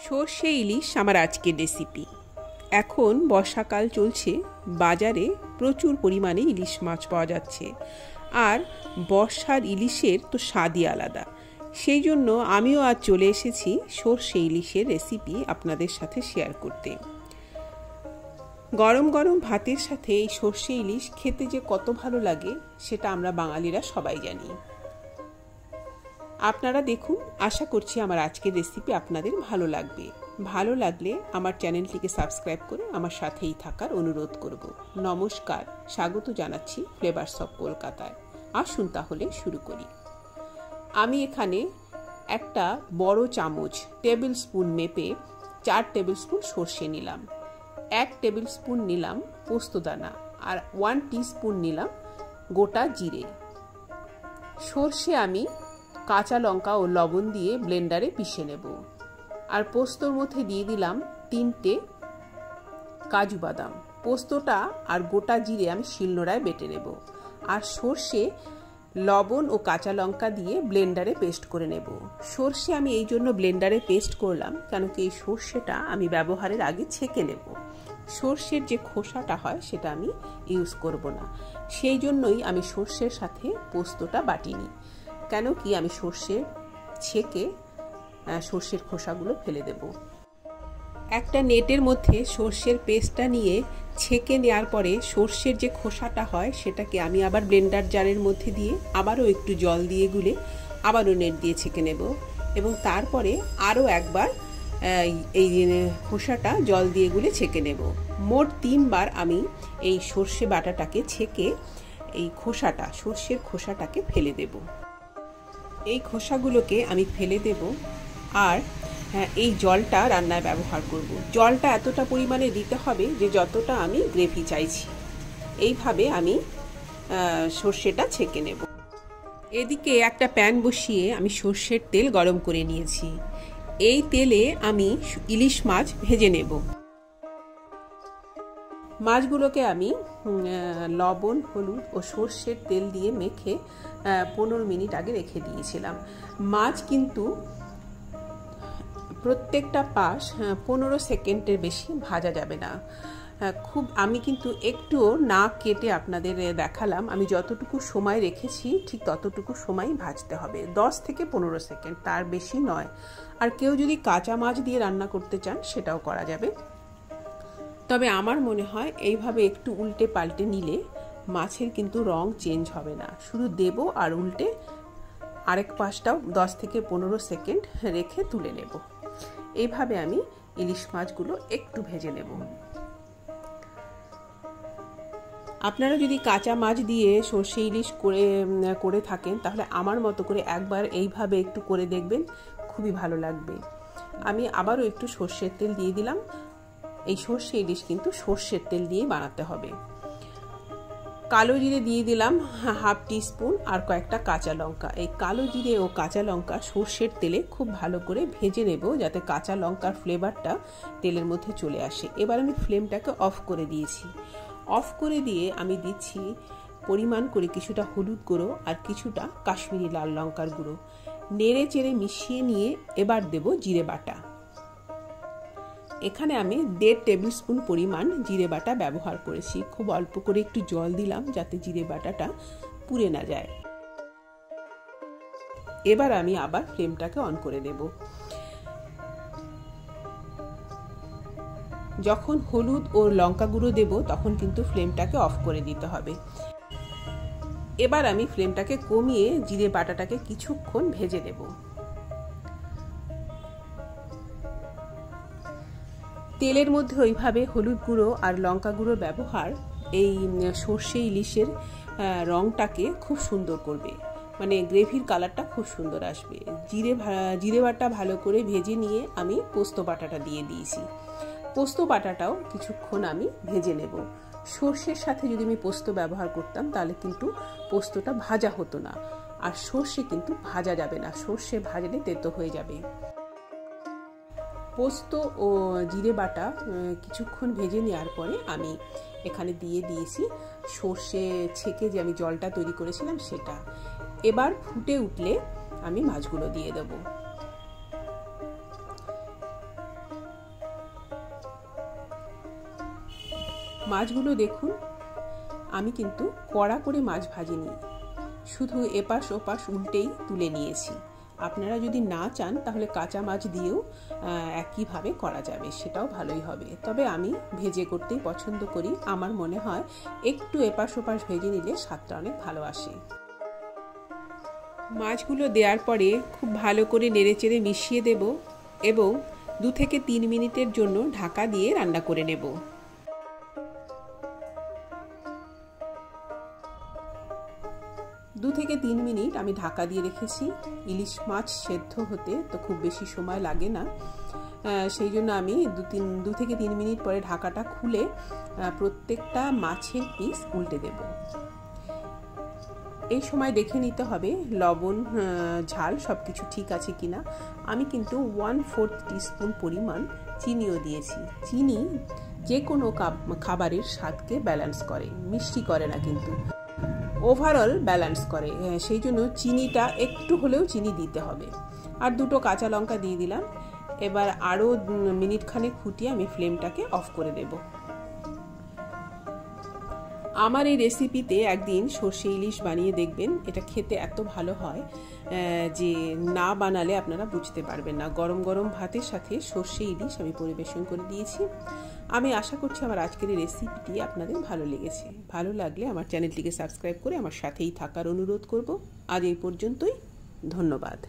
সর্ষে ইলিশ আমার আজকের রেসিপি। এখন বর্ষাকাল চলছে, বাজারে প্রচুর পরিমাণে ইলিশ মাছ পাওয়া যাচ্ছে, আর বর্ষার ইলিশের তো স্বাদই আলাদা। সেই জন্য আমিও আজ চলে এসেছি সর্ষে ইলিশের রেসিপি আপনাদের সাথে শেয়ার করতে। গরম গরম ভাতের সাথে এই সর্ষে ইলিশ খেতে যে কত ভালো লাগে সেটা আমরা বাঙালিরা সবাই জানি। আপনারা দেখুন, আশা করছি আমার আজকের রেসিপি আপনাদের ভালো লাগবে। ভালো লাগলে আমার চ্যানেলটিকে সাবস্ক্রাইব করে আমার সাথেই থাকার অনুরোধ করব। নমস্কার, স্বাগত জানাচ্ছি ফ্লেভারস অফ কলকাতায়। আসুন তাহলে শুরু করি। আমি এখানে একটা বড় চামচ টেবিল স্পুন মেপে 4 টেবিল স্পুন সর্ষে নিলাম, 1 টেবিল স্পুন নিলাম পোস্তদানা, আর 1 টিস্পুন নিলাম গোটা জিরে। সর্ষে আমি কাঁচা লঙ্কা ও লবণ দিয়ে ব্লেন্ডারে পিষে নেব। আর পোস্তর মধ্যে দিয়ে দিলাম 3টে কাজু বাদাম। পোস্তটা আর গোটা জিরে আমি শিলনোড়ায় বেটে নেব। আর সর্ষে লবণ ও কাঁচা লঙ্কা দিয়ে ব্লেন্ডারে পেস্ট করে নেব। সর্ষে আমি এই জন্য ব্লেন্ডারে পেস্ট করলাম কেন কি এই সর্ষেটা আমি ব্যবহারের আগে ছেঁকে নেব। সর্ষের যে খোসাটা হয় সেটা আমি ইউজ করব না, সেই জন্যই আমি সর্ষের সাথে পোস্তটা বাটিনি। কেন কি আমি সর্ষে ছেঁকে সর্ষের খোসাগুলো ফেলে দেব। একটা নেটের মধ্যে সর্ষের পেস্টটা নিয়ে ছেঁকে নেওয়ার পরে সর্ষের যে খোসাটা হয় সেটাকে আমি আবার ব্লেন্ডার জারের মধ্যে দিয়ে আবারও একটু জল দিয়ে গুলে আবারও নেট দিয়ে ছেঁকে নেব, এবং তারপরে আরও একবার এই খোসাটা জল দিয়ে গুলে ছেঁকে নেব। মোট 3 বার আমি এই সর্ষে বাটাটাকে ছেঁকে এই খোসাটা, সর্ষের খোসাটাকে ফেলে দেব। এই খোসাগুলোকে আমি ফেলে দেব, আর এই জলটা রান্নায় ব্যবহার করব। জলটা এতটা পরিমাণে দিতে হবে যে যতটা আমি গ্রেভি চাইছি। এইভাবে আমি সর্ষেটা ছেঁকে নেব। এদিকে একটা প্যান বসিয়ে আমি সর্ষের তেল গরম করে নিয়েছি। এই তেলে আমি ইলিশ মাছ ভেজে নেব। মাছগুলোকে আমি লবণ, হলুদ ও সর্ষের তেল দিয়ে মেখে 15 মিনিট আগে রেখে দিয়েছিলাম। মাছ কিন্তু প্রত্যেকটা পাশ 15 সেকেন্ডের বেশি ভাজা যাবে না। আমি কিন্তু একটুও না কেটে আপনাদের দেখালাম। আমি যতটুকু সময় রেখেছি ঠিক ততটুকু সময় ভাজতে হবে, 10 থেকে 15 সেকেন্ড, তার বেশি নয়। আর কেউ যদি কাঁচা মাছ দিয়ে রান্না করতে চান সেটাও করা যাবে, তবে আমার মনে হয় এইভাবে একটু উল্টে পাল্টে নিলে মাছের কিন্তু রং চেঞ্জ হবে না। শুধু দেব আর উল্টে আরেক পাশটাও 10 থেকে 15 সেকেন্ড রেখে তুলে নেব। এইভাবে আমি ইলিশ মাছগুলো একটু ভেজে নেব। আপনারা যদি কাঁচা মাছ দিয়ে সর্ষে ইলিশ করে থাকেন তাহলে আমার মতো করে একবার এইভাবে একটু করে দেখবেন, খুবই ভালো লাগবে। আমি আবারও একটু সর্ষের তেল দিয়ে দিলাম। এই সর্ষে ইলিশ কিন্তু সর্ষের তেল দিয়ে বানাতে হবে। কালো জিরে দিয়ে দিলাম 1/2 টিস্পুন, আর কয়েকটা কাঁচা লঙ্কা। এই কালো জিরে ও কাঁচা লঙ্কা সর্ষের তেলে খুব ভালো করে ভেজে নেব, যাতে কাঁচা লঙ্কার ফ্লেভারটা তেলের মধ্যে চলে আসে। এবার আমি ফ্লেমটাকে অফ করে দিয়েছি। অফ করে দিয়ে আমি দিচ্ছি পরিমাণ করে কিছুটা হলুদ গুঁড়ো আর কিছুটা কাশ্মীরি লাল লঙ্কার গুঁড়ো। নেড়ে চেড়ে মিশিয়ে নিয়ে এবার দেব জিরে বাটা। এখানে আমি 1.5 টেবিল স্পুন পরিমাণ জিরে বাটা ব্যবহার করেছি। খুব অল্প করে একটু জল দিলাম যাতে জিরে বাটাটা পুড়ে না যায়। এবার আমি আবার ফ্লেমটাকে অন করে দেব। যখন হলুদ ও লঙ্কা গুঁড়ো দেব তখন কিন্তু ফ্লেমটাকে অফ করে দিতে হবে। এবার আমি ফ্লেমটাকে কমিয়ে জিরে বাটাটাকে কিছুক্ষণ ভেজে দেব। তেলের মধ্যে ওইভাবে হলুদ গুঁড়ো আর লঙ্কা গুঁড়ো ব্যবহার এই সর্ষে ইলিশের রংটাকে খুব সুন্দর করবে, মানে গ্রেভির কালারটা খুব সুন্দর আসবে। জিরে বাটা ভালো করে ভেজে নিয়ে আমি পোস্ত বাটাটা দিয়ে দিয়েছি। পোস্ত বাটাটাও কিছুক্ষণ আমি ভেজে নেব। সর্ষের সাথে যদি আমি পোস্ত ব্যবহার করতাম তাহলে কিন্তু পোস্তটা ভাজা হতো না, আর সর্ষে কিন্তু ভাজা যাবে না, সর্ষে ভাজলে তেতো হয়ে যাবে। পোস্ত ও জিরে বাটা কিছুক্ষণ ভেজে নেওয়ার পরে আমি এখানে দিয়ে দিয়েছি সর্ষে ছেঁকে যে আমি জলটা তৈরি করেছিলাম সেটা। এবার ফুটে উঠলে আমি মাছগুলো দিয়ে দেব। মাছগুলো দেখুন, আমি কিন্তু কড়া করে মাছ ভাজিনি, শুধু এপাশ ওপাশ উল্টেই তুলে নিয়েছি। আপনারা যদি না চান তাহলে কাঁচা মাছ দিয়েও একইভাবে করা যাবে, সেটাও ভালোই হবে। তবে আমি ভেজে করতেই পছন্দ করি। আমার মনে হয় একটু এপাশ ওপাশ ভেজে নিলে স্বাদটা অনেক ভালো আসে। মাছগুলো দেওয়ার পরে খুব ভালো করে নেড়েচেড়ে মিশিয়ে দেব এবং 2 থেকে 3 মিনিটের জন্য ঢাকা দিয়ে রান্না করে নেব। দু থেকে 3 মিনিট আমি ঢাকা দিয়ে রেখেছি। ইলিশ মাছ সেদ্ধ হতে তো খুব বেশি সময় লাগে না, সেই জন্য আমি 2 থেকে 3 মিনিট পরে ঢাকাটা খুলে প্রত্যেকটা মাছের পিস উল্টে দেব। এই সময় দেখে নিতে হবে লবণ ঝাল সব কিছু ঠিক আছে কিনা। আমি কিন্তু 1/4 টিস্পুন পরিমাণ চিনিও দিয়েছি। চিনি যে কোনো খাবারের স্বাদকে ব্যালেন্স করে, মিষ্টি করে না কিন্তু, ওভারঅল ব্যালেন্স করে। সেই জন্য চিনিটা একটু হলেও চিনি দিতে হবে। আর 2টো কাঁচা লঙ্কা দিয়ে দিলাম। এবার আরও মিনিট খানেক ফুটিয়ে আমি ফ্লেমটাকে অফ করে দেব। আমার এই রেসিপিতে একদিন সর্ষে ইলিশ বানিয়ে দেখবেন, এটা খেতে এত ভালো হয় যে না বানালে আপনারা বুঝতে পারবেন না। গরম গরম ভাতের সাথে সর্ষে ইলিশ আমি পরিবেশন করে দিয়েছি। আমি আশা করছি আমার আজকের এই রেসিপিটি আপনাদের ভালো লেগেছে। ভালো লাগলে আমার চ্যানেলটিকে সাবস্ক্রাইব করে আমার সাথেই থাকার অনুরোধ করব। আজ এই পর্যন্তই, ধন্যবাদ।